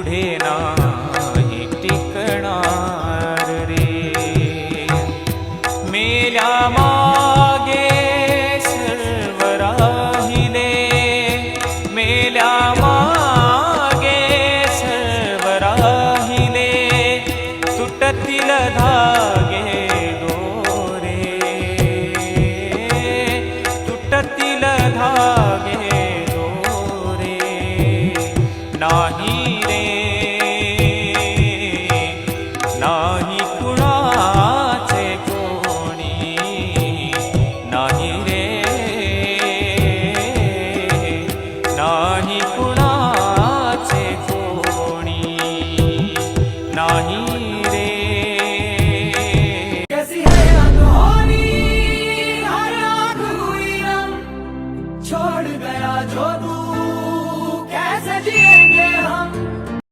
पुढे नाही टिकणार रे। मेल्या मागे सर्व राहिले, मेल्या मागे सर्व राहिले, तुटतील धागे दोरे, तुटतील धागे दोरे। नाही रे नाही कुणाचे कोणी, नाही रे नाही कुणाचे कोणी, नाही